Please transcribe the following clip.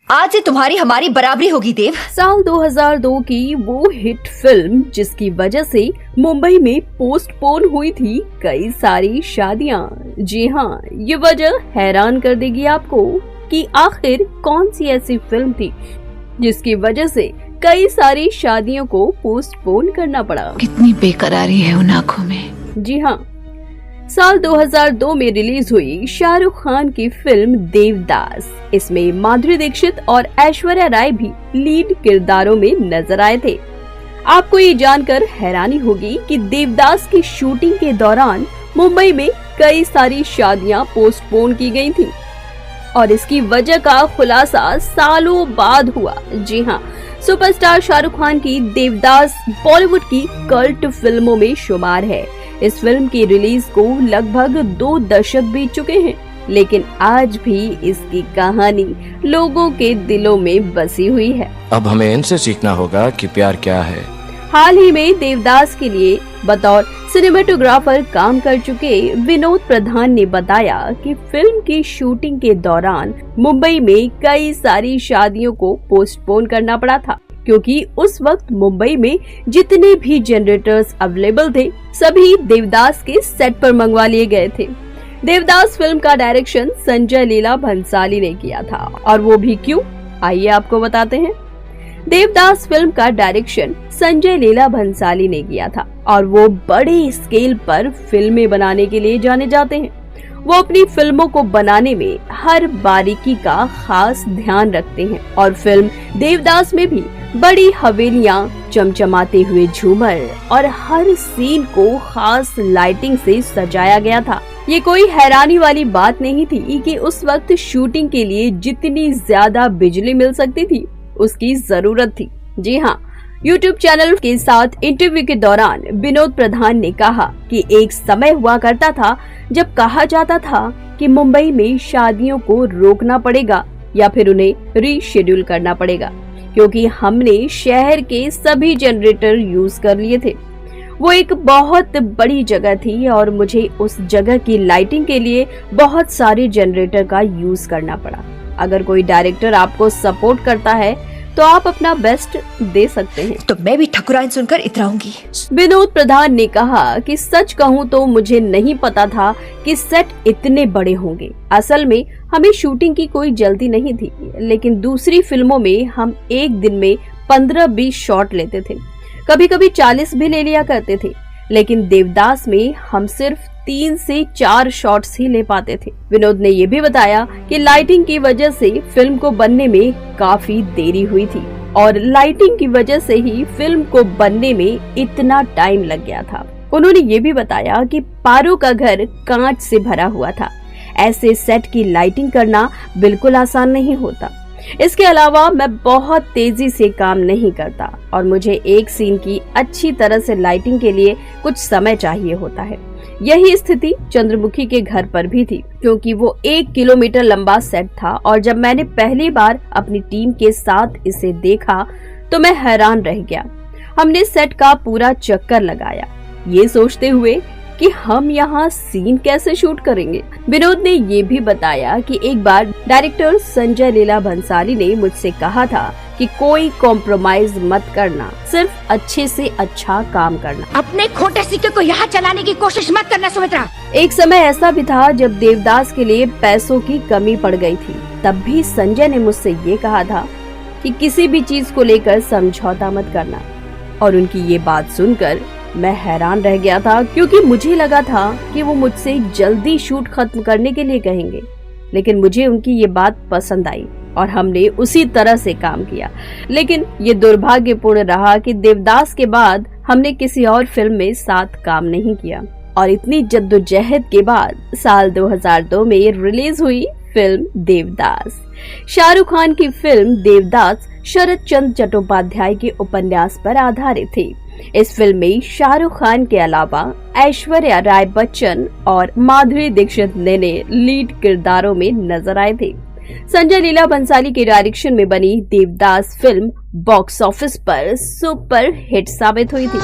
आज से तुम्हारी हमारी बराबरी होगी देव। साल 2002 की वो हिट फिल्म जिसकी वजह से मुंबई में पोस्टपोन हुई थी कई सारी शादियां। जी हाँ, ये वजह हैरान कर देगी आपको कि आखिर कौन सी ऐसी फिल्म थी जिसकी वजह से कई सारी शादियों को पोस्टपोन करना पड़ा। कितनी बेकरारी है उन आँखों में। जी हाँ, साल 2002 में रिलीज हुई शाहरुख खान की फिल्म देवदास। इसमें माधुरी दीक्षित और ऐश्वर्या राय भी लीड किरदारों में नजर आए थे। आपको ये जानकर हैरानी होगी कि देवदास की शूटिंग के दौरान मुंबई में कई सारी शादियां पोस्टपोन की गई थीं और इसकी वजह का खुलासा सालों बाद हुआ। जी हाँ, सुपरस्टार शाहरुख खान की देवदास बॉलीवुड की कल्ट फिल्मों में शुमार है। इस फिल्म की रिलीज को लगभग 2 दशक बीत चुके हैं, लेकिन आज भी इसकी कहानी लोगों के दिलों में बसी हुई है। अब हमें इनसे सीखना होगा कि प्यार क्या है। हाल ही में देवदास के लिए बतौर सिनेमेटोग्राफर काम कर चुके विनोद प्रधान ने बताया कि फिल्म की शूटिंग के दौरान मुंबई में कई सारी शादियों को पोस्टपोन करना पड़ा था, क्योंकि उस वक्त मुंबई में जितने भी जनरेटर्स अवेलेबल थे सभी देवदास के सेट पर मंगवा लिए गए थे। देवदास फिल्म का डायरेक्शन संजय लीला भंसाली ने किया था, और वो भी क्यों, आइए आपको बताते हैं। देवदास फिल्म का डायरेक्शन संजय लीला भंसाली ने किया था और वो बड़े स्केल पर फिल्में बनाने के लिए जाने जाते हैं। वो अपनी फिल्मों को बनाने में हर बारीकी का खास ध्यान रखते हैं और फिल्म देवदास में भी बड़ी हवेलियां, चमचमाते हुए झूमर और हर सीन को खास लाइटिंग से सजाया गया था। ये कोई हैरानी वाली बात नहीं थी कि उस वक्त शूटिंग के लिए जितनी ज्यादा बिजली मिल सकती थी उसकी जरूरत थी। जी हाँ, YouTube चैनल के साथ इंटरव्यू के दौरान विनोद प्रधान ने कहा कि एक समय हुआ करता था जब कहा जाता था कि मुंबई में शादियों को रोकना पड़ेगा या फिर उन्हें रीशेड्यूल करना पड़ेगा, क्योंकि हमने शहर के सभी जनरेटर यूज कर लिए थे। वो एक बहुत बड़ी जगह थी और मुझे उस जगह की लाइटिंग के लिए बहुत सारे जनरेटर का यूज करना पड़ा। अगर कोई डायरेक्टर आपको सपोर्ट करता है तो आप अपना बेस्ट दे सकते हैं। तो मैं भी ठकुराइन सुनकर इतराऊंगी। विनोद प्रधान ने कहा कि सच कहूँ तो मुझे नहीं पता था कि सेट इतने बड़े होंगे। असल में हमें शूटिंग की कोई जल्दी नहीं थी, लेकिन दूसरी फिल्मों में हम एक दिन में 15-20 शॉट लेते थे, कभी कभी 40 भी ले लिया करते थे, लेकिन देवदास में हम सिर्फ 3 से 4 शॉट्स ही ले पाते थे। विनोद ने ये भी बताया कि लाइटिंग की वजह से फिल्म को बनने में काफी देरी हुई थी और लाइटिंग की वजह से ही फिल्म को बनने में इतना टाइम लग गया था। उन्होंने ये भी बताया कि पारो का घर कांच से भरा हुआ था। ऐसे सेट की लाइटिंग करना बिल्कुल आसान नहीं होता। इसके अलावा मैं बहुत तेजी से काम नहीं करता और मुझे एक सीन की अच्छी तरह से लाइटिंग के लिए कुछ समय चाहिए होता है। यही स्थिति चंद्रमुखी के घर पर भी थी, क्योंकि वो 1 किलोमीटर लंबा सेट था और जब मैंने पहली बार अपनी टीम के साथ इसे देखा तो मैं हैरान रह गया। हमने सेट का पूरा चक्कर लगाया, ये सोचते हुए कि हम यहाँ सीन कैसे शूट करेंगे। विनोद ने ये भी बताया कि एक बार डायरेक्टर संजय लीला भंसाली ने मुझसे कहा था कि कोई कॉम्प्रोमाइज मत करना, सिर्फ अच्छे से अच्छा काम करना। अपने खोटे सिक्के को यहाँ चलाने की कोशिश मत करना सुमित्रा। एक समय ऐसा भी था जब देवदास के लिए पैसों की कमी पड़ गई थी। तब भी संजय ने मुझसे ये कहा था कि किसी भी चीज को लेकर समझौता मत करना, और उनकी ये बात सुनकर मैं हैरान रह गया था, क्योंकि मुझे लगा था कि वो मुझसे जल्दी शूट खत्म करने के लिए कहेंगे, लेकिन मुझे उनकी ये बात पसंद आई और हमने उसी तरह से काम किया। लेकिन ये दुर्भाग्यपूर्ण रहा कि देवदास के बाद हमने किसी और फिल्म में साथ काम नहीं किया और इतनी जद्दोजहद के बाद साल 2002 में रिलीज हुई फिल्म देवदास। शाहरुख खान की फिल्म देवदास शरद चंद्र चट्टोपाध्याय के उपन्यास पर आधारित थी। इस फिल्म में शाहरुख खान के अलावा ऐश्वर्या राय बच्चन और माधुरी दीक्षित ने लीड किरदारों में नजर आए थे। संजय लीला भंसाली के डायरेक्शन में बनी देवदास फिल्म बॉक्स ऑफिस पर सुपर हिट साबित हुई थी।